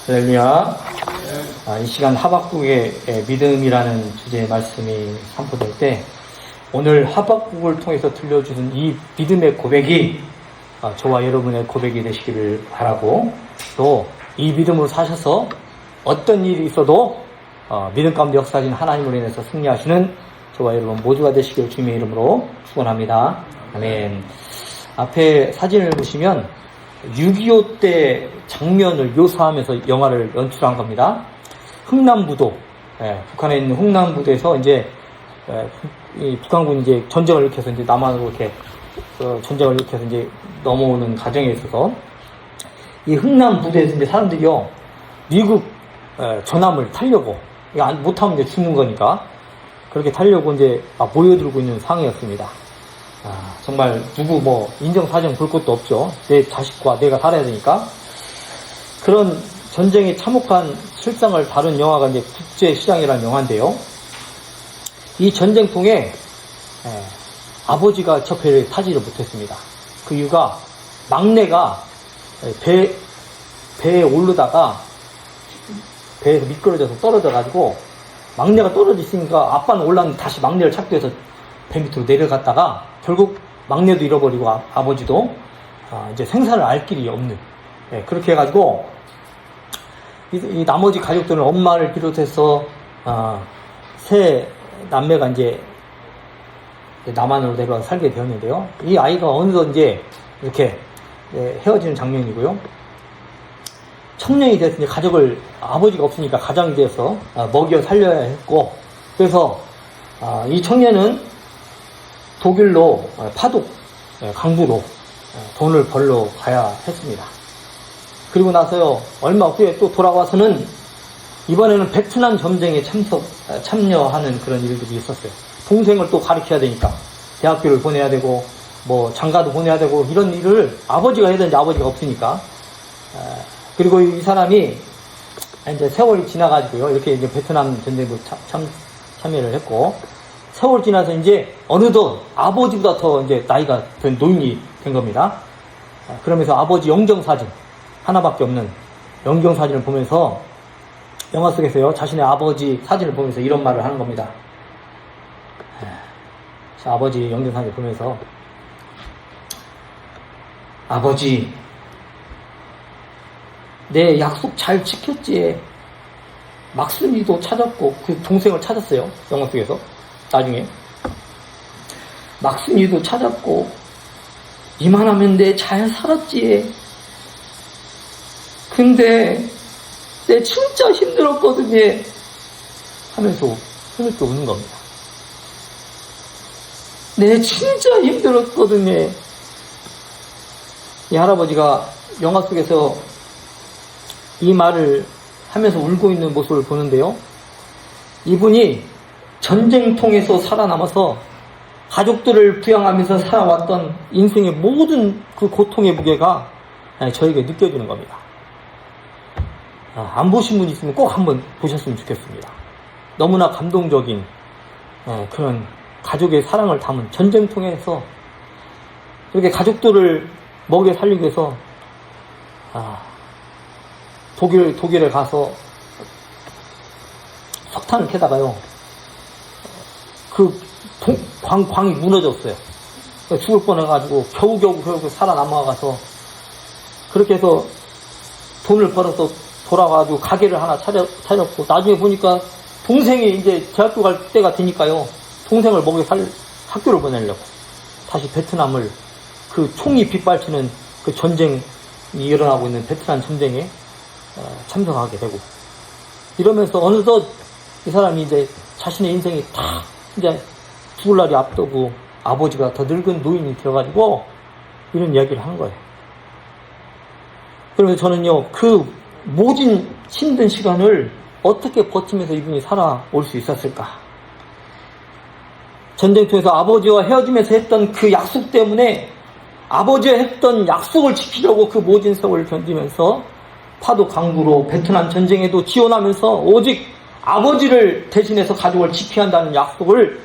할렐루야. 이 시간 하박국의 믿음이라는 주제의 말씀이 선포될 때 오늘 하박국을 통해서 들려주는 이 믿음의 고백이 저와 여러분의 고백이 되시기를 바라고, 또 이 믿음으로 사셔서 어떤 일이 있어도 믿음 가운데 역사하신 하나님으로 인해서 승리하시는 저와 여러분 모두가 되시기를 주님의 이름으로 축원합니다. 아멘. 앞에 사진을 보시면 6.25 때 장면을 묘사하면서 영화를 연출한 겁니다. 흥남부도, 북한에 있는 흥남부도에서 이제 이 북한군이 이제 전쟁을 일으켜서 이제 남한으로 이렇게 전쟁을 일으켜서 이제 넘어오는 과정에 있어서 이 흥남부도에서 이제 사람들이요 미국 전함을 타려고, 이거 못하면 이제 죽는 거니까 그렇게 타려고 이제 모여들고 있는 상황이었습니다. 정말 누구 인정사정 볼 것도 없죠. 내 자식과 내가 살아야 되니까. 그런 전쟁의 참혹한 실상을 다룬 영화가 이제 국제시장이라는 영화인데요. 이 전쟁통에 아버지가 접해를 타지를 못했습니다. 그 이유가 막내가 배에 오르다가 배에서 미끄러져서 떨어져가지고, 막내가 떨어졌으니까 아빠는 올랐는데 다시 막내를 찾기 위해서 배 밑으로 내려갔다가 결국 막내도 잃어버리고 아버지도 이제 생사를 알 길이 없는, 그렇게 해가지고 이 나머지 가족들은 엄마를 비롯해서 세 남매가 이제 남한으로 내려와 살게 되었는데요. 이 아이가 어느덧 이제 이렇게 헤어지는 장면이고요. 청년이 돼서 이제 가족을, 아버지가 없으니까 가장이 돼서 먹여 살려야 했고, 그래서 이 청년은 독일로 파독 강부로 돈을 벌러 가야 했습니다. 그리고 나서요 얼마 후에 또 돌아와서는 이번에는 베트남 전쟁에 참여하는 그런 일들이 있었어요. 동생을 또 가르쳐야 되니까 대학교를 보내야 되고 장가도 보내야 되고, 이런 일을 아버지가 해야 되는데 아버지가 없으니까. 그리고 이 사람이 이제 세월이 지나가지고요 이렇게 이제 베트남 전쟁도 참여를 했고, 세월 지나서 이제 어느덧 아버지보다 더 이제 나이가 든 노인이 된 겁니다. 그러면서 아버지 영정사진, 하나밖에 없는 영정사진을 보면서, 영화 속에서요 자신의 아버지 사진을 보면서 이런 말을 하는 겁니다. 아버지 영정사진을 보면서, 아버지, 내 약속 잘 지켰지. 막순이도 찾았고, 그 동생을 찾았어요 영화 속에서. 나중에 막순이도 찾았고, 이만하면 내 잘 살았지. 근데 내 진짜 힘들었거든요 하면서 흐느껴 우는 겁니다. 내 진짜 힘들었거든요. 이 할아버지가 영화 속에서 이 말을 하면서 울고 있는 모습을 보는데요, 이분이 전쟁통에서 살아남아서 가족들을 부양하면서 살아왔던 인생의 모든 그 고통의 무게가 저에게 느껴지는 겁니다. 안 보신 분 있으면 꼭 한번 보셨으면 좋겠습니다. 너무나 감동적인 그런 가족의 사랑을 담은, 전쟁통에서 그렇게 가족들을 먹여 살리기 위해서 독일에 가서 석탄을 캐다가요 그 광이 무너졌어요. 죽을 뻔해가지고 겨우겨우 살아남아가서, 그렇게 해서 돈을 벌어서 돌아가지고 가게를 하나 차렸고, 나중에 보니까 동생이 이제 대학교 갈 때가 되니까요 동생을 먹여 학교를 보내려고 다시 베트남을, 그 총이 빗발치는 그 전쟁이 일어나고 있는 베트남 전쟁에 참석하게 되고, 이러면서 어느덧 이 사람이 이제 자신의 인생이 다 이제 죽을 날이 앞두고 아버지가 더 늙은 노인이 되어가지고 이런 이야기를 하는 거예요. 그러면서 저는요 그 모진 힘든 시간을 어떻게 버티면서 이분이 살아올 수 있었을까. 전쟁통에서 아버지와 헤어지면서 했던 그 약속 때문에, 아버지와 했던 약속을 지키려고 그 모진 세월을 견디면서 파도 강구로 베트남 전쟁에도 지원하면서 오직 아버지를 대신해서 가족을 지켜야 한다는 약속을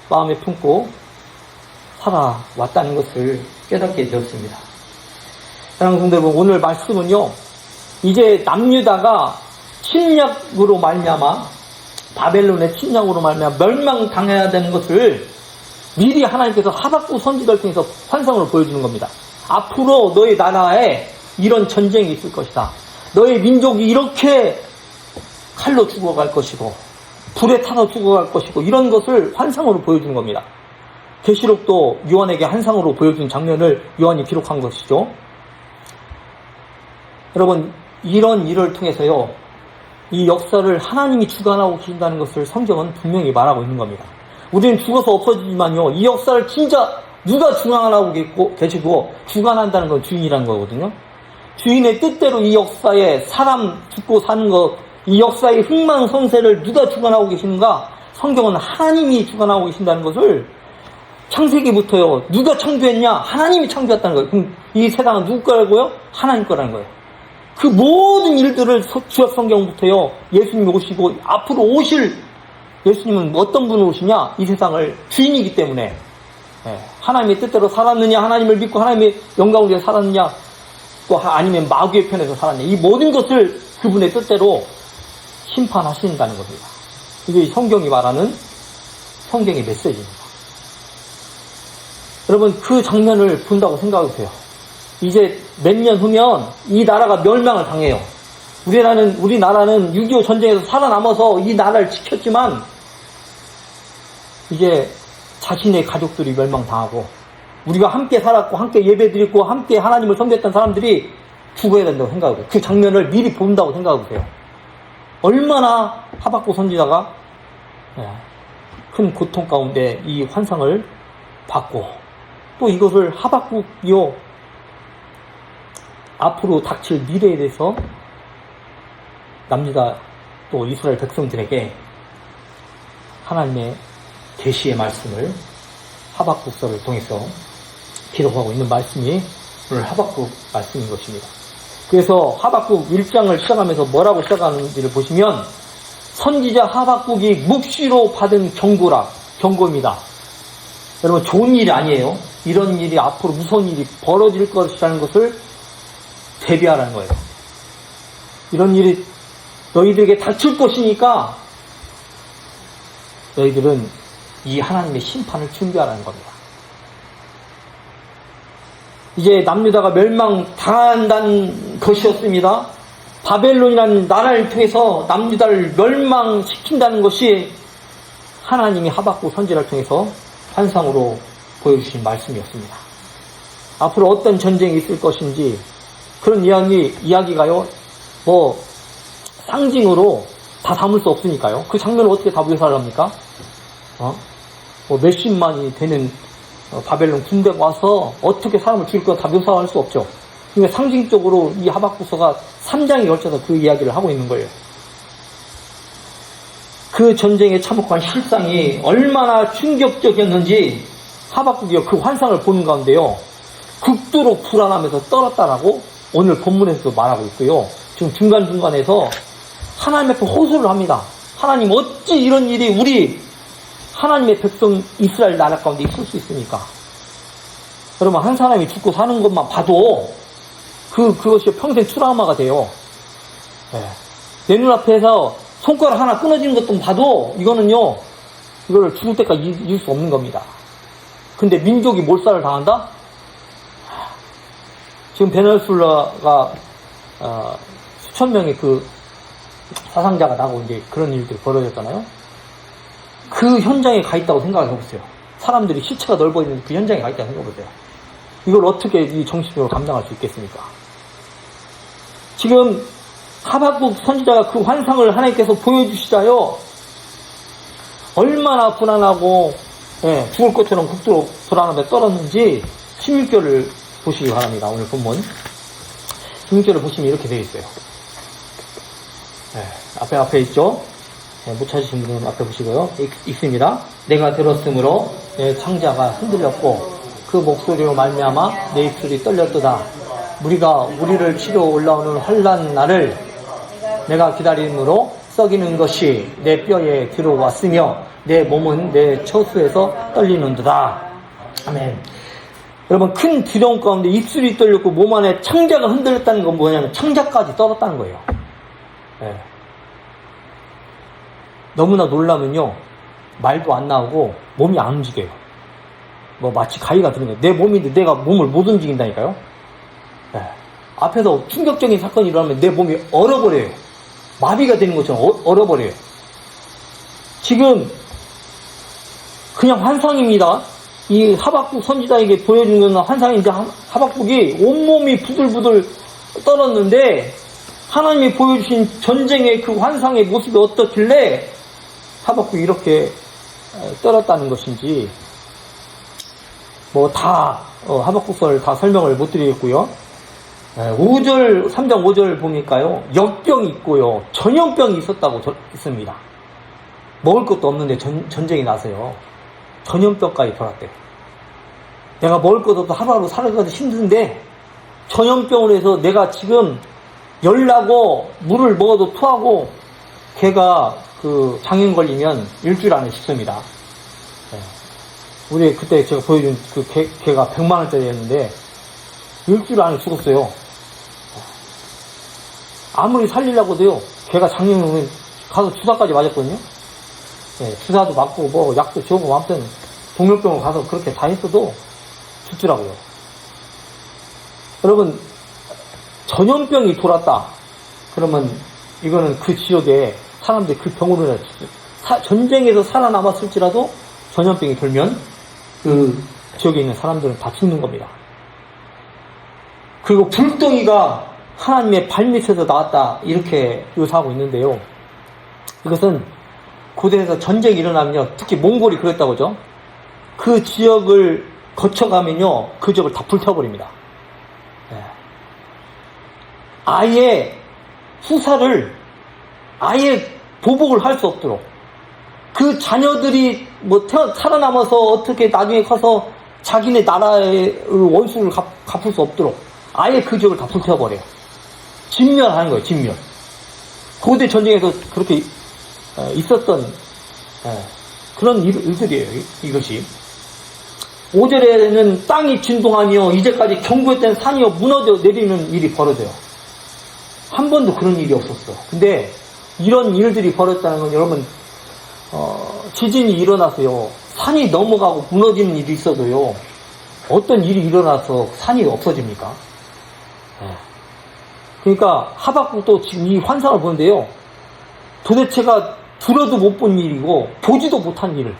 마음에 품고 살아왔다는 것을 깨닫게 되었습니다. 사랑하는 성도 여러분, 오늘 말씀은요 이제 남유다가 침략으로 말미암아 바벨론의 침략으로 말미암아 멸망당해야 되는 것을 미리 하나님께서 하박국 선지자를 통해서 환상으로 보여주는 겁니다. 앞으로 너의 나라에 이런 전쟁이 있을 것이다. 너의 민족이 이렇게 칼로 죽어갈 것이고 불에 타서 죽어갈 것이고 이런 것을 환상으로 보여주는 겁니다. 계시록도 요한에게 환상으로 보여준 장면을 요한이 기록한 것이죠. 여러분, 이런 일을 통해서요, 이 역사를 하나님이 주관하고 계신다는 것을 성경은 분명히 말하고 있는 겁니다. 우리는 죽어서 없어지지만요, 이 역사를 진짜 누가 주관하고 계시고 주관한다는 건 주인이라는 거거든요. 주인의 뜻대로 이 역사에 사람 죽고 사는 것, 이 역사의 흥망성쇠를 누가 주관하고 계시는가? 성경은 하나님이 주관하고 계신다는 것을 창세기부터요, 누가 창조했냐? 하나님이 창조했다는 거예요. 그럼 이 세상은 누구 거라고요? 하나님 거라는 거예요. 그 모든 일들을 구약 성경부터요, 예수님이 오시고 앞으로 오실 예수님은 어떤 분으로 오시냐? 이 세상을 주인이기 때문에 하나님의 뜻대로 살았느냐, 하나님을 믿고 하나님의 영광을 위해 살았느냐, 또 아니면 마귀의 편에서 살았느냐, 이 모든 것을 그분의 뜻대로 심판하신다는 겁니다. 이게 성경이 말하는 성경의 메시지입니다. 여러분, 그 장면을 본다고 생각해보세요. 이제 몇 년 후면 이 나라가 멸망을 당해요. 우리나라는 6.25 전쟁에서 살아남아서 이 나라를 지켰지만 이제 자신의 가족들이 멸망당하고 우리가 함께 살았고 함께 예배드리고 함께 하나님을 섬겼던 사람들이 죽어야 된다고 생각하고 그 장면을 미리 본다고 생각해보세요. 얼마나 하박국 선지자가 큰 고통 가운데 이 환상을 받고 또 이것을 하박국이요 앞으로 닥칠 미래에 대해서 남유다 또 이스라엘 백성들에게 하나님의 계시의 말씀을 하박국서를 통해서 기록하고 있는 말씀이 오늘 하박국 말씀인 것입니다. 그래서 하박국 1장을 시작하면서 뭐라고 시작하는지를 보시면 선지자 하박국이 묵시로 받은 경고입니다. 여러분, 좋은 일이 아니에요. 이런 일이 앞으로 무서운 일이 벌어질 것이라는 것을 대비하라는 거예요. 이런 일이 너희들에게 닥칠 것이니까 너희들은 이 하나님의 심판을 준비하라는 겁니다. 이제 남유다가 멸망당한다는 것이었습니다. 바벨론이라는 나라를 통해서 남유다를 멸망시킨다는 것이 하나님이 하박국 선지자를 통해서 환상으로 보여주신 말씀이었습니다. 앞으로 어떤 전쟁이 있을 것인지 그런 이야기가요, 상징으로 다 담을 수 없으니까요. 그 장면을 어떻게 다 묘사를 합니까? 몇십만이 되는 바벨론 군대가 와서 어떻게 사람을 죽일 거 다 묘사할 수 없죠. 그러니까 상징적으로 이 하박국서가 3장에 걸쳐서 그 이야기를 하고 있는 거예요. 그 전쟁에 참혹한 실상이 얼마나 충격적이었는지 하박국이 그 환상을 보는 가운데요, 극도로 불안하면서 떨었다라고 오늘 본문에서도 말하고 있고요. 지금 중간중간에서 하나님 앞에 호소를 합니다. 하나님, 어찌 이런 일이 우리 하나님의 백성 이스라엘 나라 가운데 있을 수 있습니까? 여러분, 한 사람이 죽고 사는 것만 봐도 그것이 평생 트라우마가 돼요. 내 눈앞에서 손가락 하나 끊어지는 것도 봐도 이거를 죽을 때까지 잊을 수 없는 겁니다. 근데 민족이 몰살을 당한다? 지금 베네수엘라가 수천 명의 그 사상자가 나고 이제 그런 일들이 벌어졌잖아요. 그 현장에 가 있다고 생각을 해보세요. 사람들이 시체가 넓어 있는 그 현장에 가 있다고 생각해보세요. 이걸 어떻게 이 정신적으로 감당할 수 있겠습니까? 지금 하박국 선지자가 그 환상을 하나님께서 보여주시자요, 얼마나 불안하고 죽을 것처럼 극도로 불안함에 떨었는지 16절을 보시기 바랍니다. 오늘 본문 16절을 보시면 이렇게 되어 있어요. 앞에 있죠? 못 찾으신 분은 앞에 보시고요. 있습니다. 내가 들었으므로 내 창자가 흔들렸고 그 목소리로 말미암아 내 입술이 떨렸도다. 우리를 치러 올라오는 환난 날을 내가 기다림으로 썩이는 것이 내 뼈에 들어왔으며 내 몸은 내 처수에서 떨리는도다. 아멘. 여러분, 큰 두려움 가운데 입술이 떨렸고 몸 안에 창자가 흔들렸다는 건 뭐냐면 창자까지 떨었다는 거예요. 예. 너무나 놀라면요, 말도 안 나오고 몸이 안 움직여요. 뭐 마치 가위가 들은 거예요. 내 몸인데 내가 몸을 못 움직인다니까요. 예. 앞에서 충격적인 사건이 일어나면 내 몸이 얼어버려요. 마비가 되는 것처럼 얼어버려요. 지금 그냥 환상입니다. 이 하박국 선지자에게 보여준 건 환상인데, 하박국이 온몸이 부들부들 떨었는데 하나님이 보여주신 전쟁의 그 환상의 모습이 어떻길래 하박국이 이렇게 떨었다는 것인지 뭐 다 하박국서를 다 설명을 못 드리겠고요. 3장 5절 보니까요, 역병이 있고요, 전염병이 있었다고 있습니다. 먹을 것도 없는데 전쟁이 나서요, 전염병까지 돌았대요. 내가 먹을 것도 없어 하루하루 살아가기 힘든데 전염병으로 해서 내가 지금 열나고 물을 먹어도 토하고, 걔가 그 장염 걸리면 일주일 안에 죽습니다. 우리 그때 제가 보여준 그 걔가 100만 원짜리였는데 일주일 안에 죽었어요. 아무리 살리려고도요, 걔가 장염을 가서 주사까지 맞았거든요. 주사도 맞고 뭐 약도 지우고 아무튼 동물병원 가서 그렇게 다 했어도 죽더라고요. 여러분, 전염병이 돌았다 그러면 이거는 그 지역에 사람들이 그 병으로 전쟁에서 살아남았을지라도 전염병이 돌면 그 지역에 있는 사람들은 다 죽는 겁니다. 그리고 불덩이가 하나님의 발밑에서 나왔다, 이렇게 묘사하고 있는데요, 이것은 고대에서 전쟁이 일어나면요, 특히 몽골이 그랬다고 하죠. 그 지역을 거쳐가면요, 그 지역을 다 불태워버립니다. 아예 후사를 아예 보복을 할 수 없도록, 그 자녀들이 뭐 살아남아서 어떻게 나중에 커서 자기네 나라의 원수를 갚을 수 없도록 아예 그 지역을 다 불태워버려요. 진멸하는 거예요, 진멸. 고대 전쟁에서 그렇게 있었던 그런 일들이에요, 이것이. 5절에는 땅이 진동하며 이제까지 견고했던 산이요 무너져 내리는 일이 벌어져요. 한 번도 그런 일이 없었어. 근데 이런 일들이 벌어졌다는 건, 여러분, 지진이 일어나서요, 산이 넘어가고 무너지는 일이 있어도요, 어떤 일이 일어나서 산이 없어집니까? 그러니까 하박국도 지금 이 환상을 보는데요, 도대체가 들어도 못 본 일이고 보지도 못한 일을,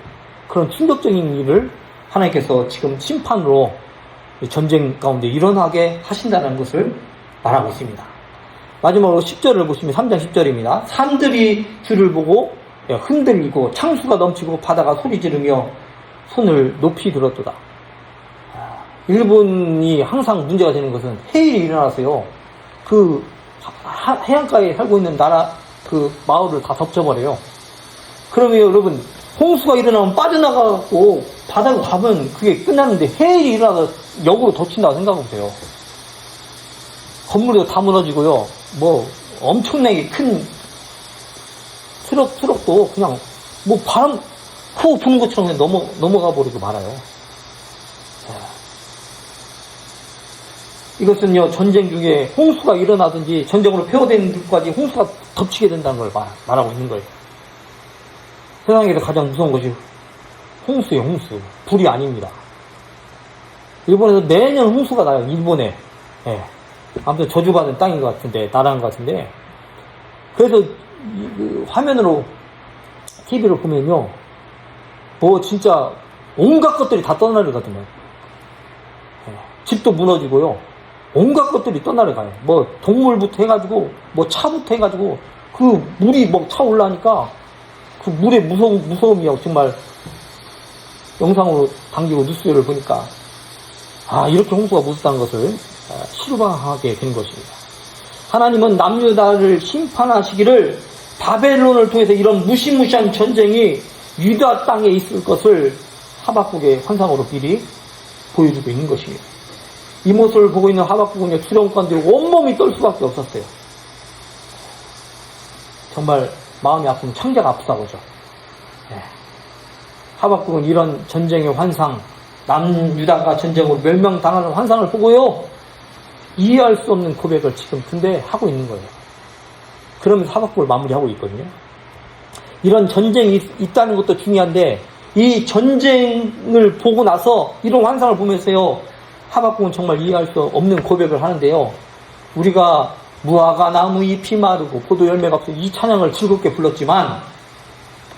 그런 충격적인 일을 하나님께서 지금 심판으로 전쟁 가운데 일어나게 하신다는 것을 말하고 있습니다. 마지막으로 10절을 보시면 3장 10절입니다. 산들이 주를 보고 흔들리고 창수가 넘치고 바다가 소리 지르며 손을 높이 들었도다. 일본이 항상 문제가 되는 것은 해일이 일어나서요, 그 해안가에 살고 있는 나라 그 마을을 다 덮쳐버려요. 그러면 여러분, 홍수가 일어나면 빠져나가고 바다로 가면 그게 끝나는데, 해일이 일어나서 역으로 덮친다고 생각해보세요. 건물도 다 무너지고요, 뭐 엄청나게 큰 트럭도 그냥 뭐 바람 후 부는 것처럼 그냥 넘어가 버리고 말아요. 이것은요, 전쟁 중에 홍수가 일어나든지 전쟁으로 폐허되는 데까지 홍수가 덮치게 된다는 걸 말하고 있는 거예요. 세상에서 가장 무서운 것이 홍수예요, 홍수. 불이 아닙니다. 일본에서 매년 홍수가 나요, 일본에. 아무튼 저주받은 땅인 것 같은데, 나라인 것 같은데. 그래서 화면으로, TV로 보면요, 뭐 진짜 온갖 것들이 다 떠나려가거든요. 집도 무너지고요, 온갖 것들이 떠나려가요. 뭐 동물부터 해가지고, 뭐 차부터 해가지고, 그 물이 뭐 차올라니까 그 물의 무서움이요, 정말 영상으로 당기고 뉴스를 보니까, 이렇게 홍수가 무섭다는 것을 실감하게 된 것입니다. 하나님은 남유다를 심판하시기를 바벨론을 통해서 이런 무시무시한 전쟁이 유다 땅에 있을 것을 하박국의 환상으로 미리 보여주고 있는 것입니다. 이 모습을 보고 있는 하박국은요, 두려움 가운데 온몸이 떨 수밖에 없었어요. 정말 마음이 아프면 창자가 아프다고 하죠. 하박국은 이런 전쟁의 환상, 남유다가 전쟁으로 멸망당하는 환상을 보고요. 이해할 수 없는 고백을 지금 근데 하고 있는 거예요. 그러면서 하박국을 마무리하고 있거든요. 이런 전쟁이 있다는 것도 중요한데 이 전쟁을 보고 나서 이런 환상을 보면서요. 하박국은 정말 이해할 수 없는 고백을 하는데요. 우리가 무화과 나무 잎이 마르고 포도 열매가 없어 이 찬양을 즐겁게 불렀지만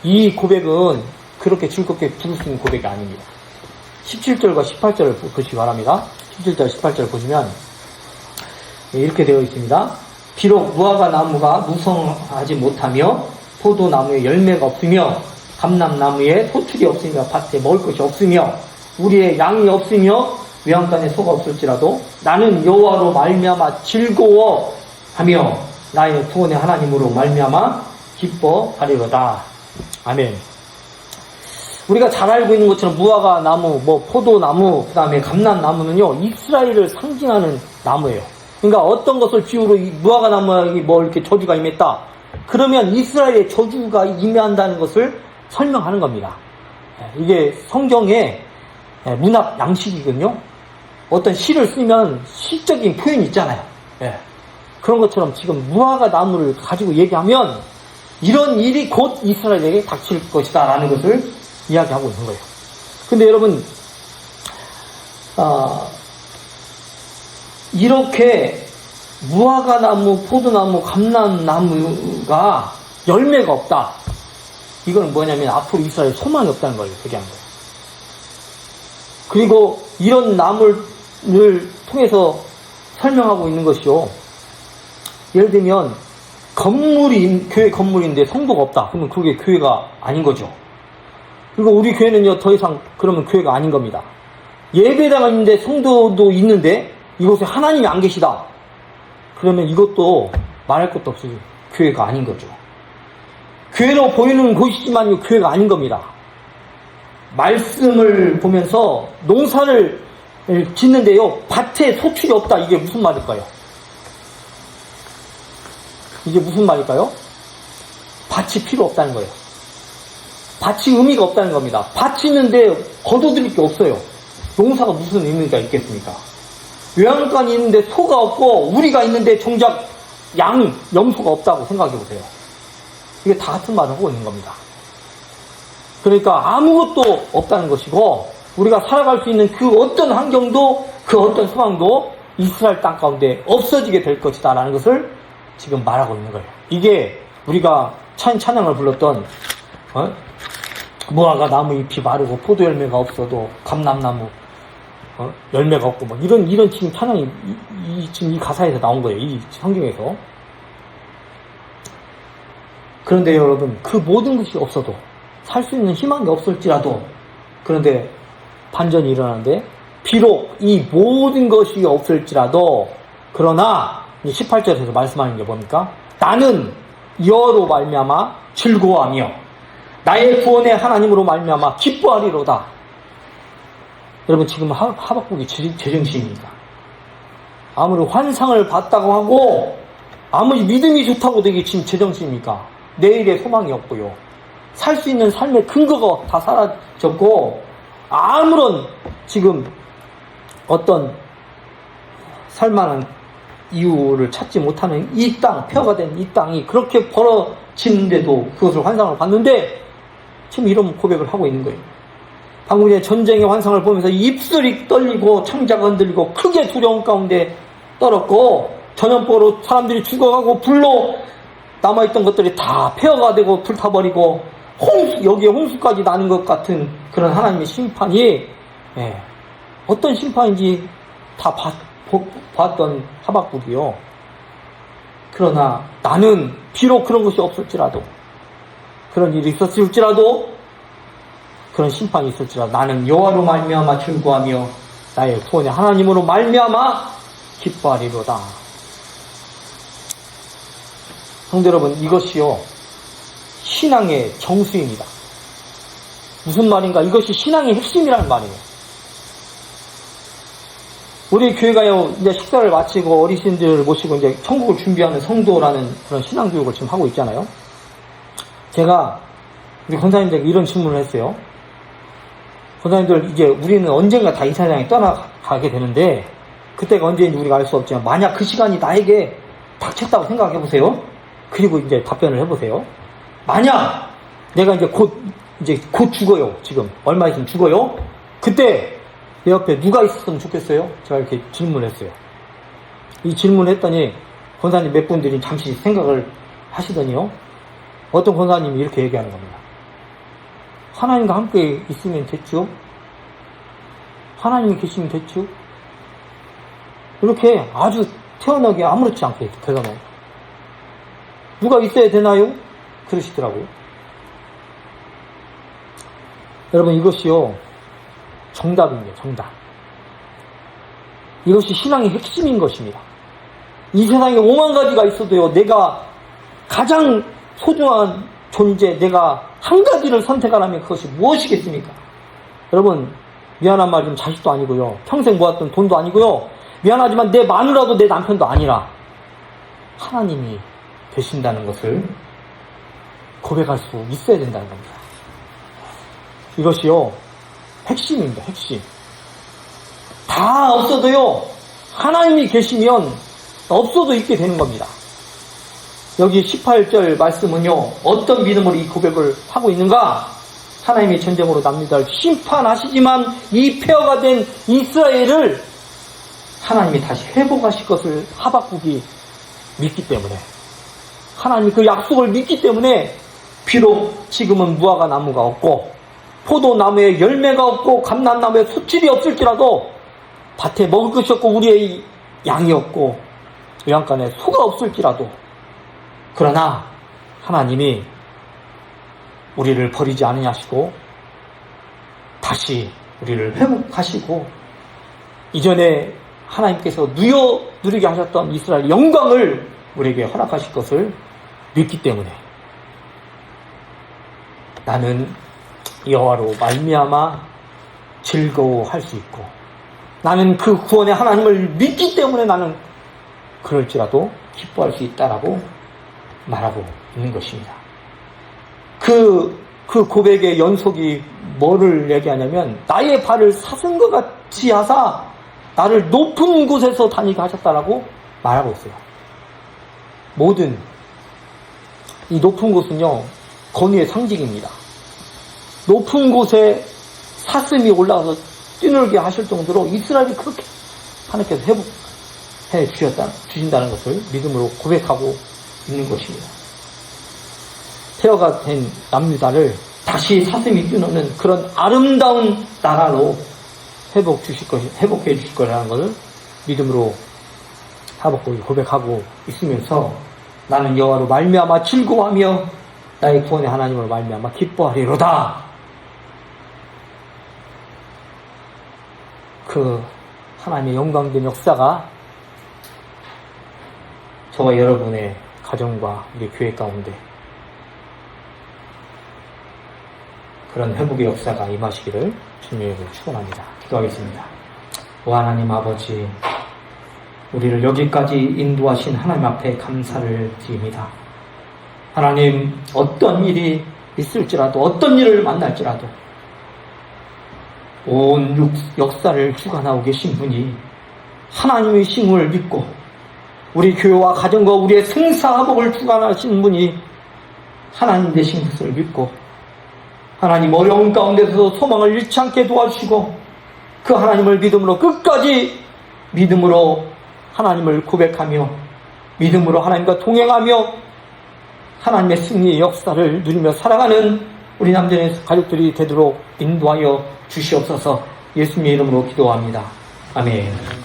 이 고백은 그렇게 즐겁게 부를 수 있는 고백이 아닙니다. 17절과 18절을 보시기 바랍니다. 17절 18절 보시면 이렇게 되어 있습니다. 비록 무화과 나무가 무성하지 못하며 포도나무에 열매가 없으며 감람나무에 토출이 없으며 밭에 먹을 것이 없으며 우리의 양이 없으며 외양간에 소가 없을지라도 나는 여호와로 말미암아 즐거워하며 나의 구원의 하나님으로 말미암아 기뻐하리로다. 아멘. 우리가 잘 알고 있는 것처럼 무화과 나무, 포도나무, 그 다음에 감람나무는요 이스라엘을 상징하는 나무예요. 그러니까 어떤 것을 비유로 무화과 나무에 이렇게 저주가 임했다. 그러면 이스라엘의 저주가 임한다는 것을 설명하는 겁니다. 이게 성경의 문학 양식이거든요. 어떤 시를 쓰면 시적인 표현이 있잖아요. 그런 것처럼 지금 무화과 나무를 가지고 얘기하면 이런 일이 곧 이스라엘에게 닥칠 것이다 라는 것을 이야기하고 있는 거예요. 근데 여러분 이렇게 무화과 나무, 포도나무, 감람나무가 열매가 없다. 이건 뭐냐면 앞으로 이스라엘 소망이 없다는 걸 얘기하는 거예요. 그리고 이런 나무를 통해서 설명하고 있는 것이요. 예를 들면 교회 건물인데 성도가 없다. 그러면 그게 교회가 아닌 거죠. 그리고 우리 교회는요 더 이상 그러면 교회가 아닌 겁니다. 예배당이 있는데 성도도 있는데 이곳에 하나님이 안 계시다. 그러면 이것도 말할 것도 없이 교회가 아닌 거죠. 교회로 보이는 곳이지만 이 교회가 아닌 겁니다. 말씀을 보면서 농사를 짓는데요 밭에 소출이 없다. 이게 무슨 말일까요? 이게 무슨 말일까요? 밭이 필요 없다는 거예요. 밭이 의미가 없다는 겁니다. 밭이 있는데 거둬들일 게 없어요. 농사가 무슨 의미가 있겠습니까? 외양간이 있는데 소가 없고 우리가 있는데 정작 염소가 없다고 생각해 보세요. 이게 다 같은 말을 하고 있는 겁니다. 그러니까 아무것도 없다는 것이고 우리가 살아갈 수 있는 그 어떤 환경도 그 어떤 소망도 이스라엘 땅 가운데 없어지게 될 것이다 라는 것을 지금 말하고 있는 거예요. 이게 우리가 찬양을 불렀던 무화과 나무 잎이 마르고 포도 열매가 없어도 감람나무 열매가 없고 이런 지금 찬양이 지금 이 가사에서 나온 거예요. 이 성경에서. 그런데 여러분 그 모든 것이 없어도 살 수 있는 희망이 없을지라도 그런데 반전이 일어나는데 비록 이 모든 것이 없을지라도 그러나 18절에서 말씀하는 게 뭡니까? 나는 여호와로 말미암아 즐거워하며 나의 구원의 하나님으로 말미암아 기뻐하리로다. 여러분 지금 하박국이 제정신입니다. 아무리 환상을 봤다고 하고 아무리 믿음이 좋다고 되게 지금 제정신입니까? 내일의 소망이 없고요. 살 수 있는 삶의 근거가 다 사라졌고 아무런 지금 어떤 살만한 이유를 찾지 못하는 이 땅, 폐허가 된 이 땅이 그렇게 벌어지는데도 그것을 환상을 봤는데 지금 이런 고백을 하고 있는 거예요. 방금 전에 전쟁의 환상을 보면서 입술이 떨리고 창자가 흔들리고 크게 두려움 가운데 떨었고 전염병으로 사람들이 죽어가고 불로 남아있던 것들이 다 폐허가 되고 불타버리고 여기에 홍수까지 나는 것 같은 그런 하나님의 심판이 어떤 심판인지 다 봤던 하박국이요. 그러나 나는 비록 그런 것이 없을지라도 그런 일이 있었을지라도 그런 심판이 있을지라도 나는 여호와로 말미암아 즐거워하며 나의 구원의 하나님으로 말미암아 기뻐하리로다. 성도 여러분 이것이요 신앙의 정수입니다. 무슨 말인가? 이것이 신앙의 핵심이라는 말이에요. 우리 교회가요 이제 식사를 마치고 어르신들을 모시고 이제 천국을 준비하는 성도라는 그런 신앙 교육을 지금 하고 있잖아요. 제가 우리 권사님들에게 이런 질문을 했어요. 권사님들 이제 우리는 언젠가 다 이 세상에 떠나가게 되는데 그때가 언제인지 우리가 알 수 없지만 만약 그 시간이 나에게 닥쳤다고 생각해 보세요. 그리고 이제 답변을 해보세요. 만약 내가 이제 곧 죽어요. 지금 얼마 있으면 죽어요. 그때 내 옆에 누가 있었으면 좋겠어요? 제가 이렇게 질문했어요. 이 질문을 했더니 권사님 몇 분들이 잠시 생각을 하시더니요. 어떤 권사님이 이렇게 얘기하는 겁니다. 하나님과 함께 있으면 됐죠? 하나님이 계시면 됐죠? 이렇게 아주 태연하게 아무렇지 않게 대답해요. 누가 있어야 되나요? 그러시더라고요. 여러분 이것이요 정답입니다. 정답. 이것이 신앙의 핵심인 것입니다. 이 세상에 5만 가지가 있어도요 내가 가장 소중한 존재, 내가 한 가지를 선택하라면 그것이 무엇이겠습니까? 여러분 미안한 말이면 자식도 아니고요, 평생 모았던 돈도 아니고요, 미안하지만 내 마누라도 내 남편도 아니라 하나님이 되신다는 것을 고백할 수 있어야 된다는 겁니다. 이것이요 핵심입니다. 핵심. 다 없어도요 하나님이 계시면 없어도 있게 되는 겁니다. 여기 18절 말씀은요 어떤 믿음으로 이 고백을 하고 있는가? 하나님의 전쟁으로 남유다를 심판하시지만 이 폐허가 된 이스라엘을 하나님이 다시 회복하실 것을 하박국이 믿기 때문에, 하나님이 그 약속을 믿기 때문에 비록 지금은 무화과 나무가 없고 포도나무에 열매가 없고 감람나무에 수칠이 없을지라도 밭에 먹을 것이 없고 우리의 양이 없고 외양간에 소가 없을지라도, 그러나 하나님이 우리를 버리지 않으시고 다시 우리를 회복하시고 이전에 하나님께서 누리게 하셨던 이스라엘 영광을 우리에게 허락하실 것을 믿기 때문에 나는 여호와로 말미암아 즐거워할 수 있고, 나는 그 구원의 하나님을 믿기 때문에 나는 그럴지라도 기뻐할 수 있다라고 말하고 있는 것입니다. 그 고백의 연속이 뭐를 얘기하냐면 나의 발을 사슴과 같이 하사 나를 높은 곳에서 다니게 하셨다라고 말하고 있어요. 모든 이 높은 곳은요 권위의 상징입니다. 높은 곳에 사슴이 올라가서 뛰놀게 하실 정도로 이스라엘이 그렇게 하나님께서 회복해 주신다는 것을 믿음으로 고백하고 있는 것입니다. 폐허가 된 남유다를 다시 사슴이 뛰노는 그런 아름다운 나라로 회복해 주실 거라는 것을 믿음으로 하박국이 고백하고 있으면서 나는 여호와로 말미암아 즐거워하며 나의 구원의 하나님으로 말미암아 기뻐하리로다. 그 하나님의 영광된 역사가 저와 여러분의 가정과 우리 교회 가운데 그런 회복의 역사가 임하시기를 주님의 이름으로 축원합니다. 기도하겠습니다. 오 하나님 아버지, 우리를 여기까지 인도하신 하나님 앞에 감사를 드립니다. 하나님, 어떤 일이 있을지라도, 어떤 일을 만날지라도 온 역사를 주관하고 계신 분이 하나님의 심을 믿고 우리 교회와 가정과 우리의 생사화복을 주관하신 분이 하나님 되신 것을 믿고 하나님 어려운 가운데서 소망을 잃지 않게 도와주시고 그 하나님을 믿음으로 끝까지 믿음으로 하나님을 고백하며 믿음으로 하나님과 동행하며 하나님의 승리의 역사를 누리며 살아가는 우리 남전의 가족들이 되도록 인도하여 주시옵소서. 예수님의 이름으로 기도합니다. 아멘.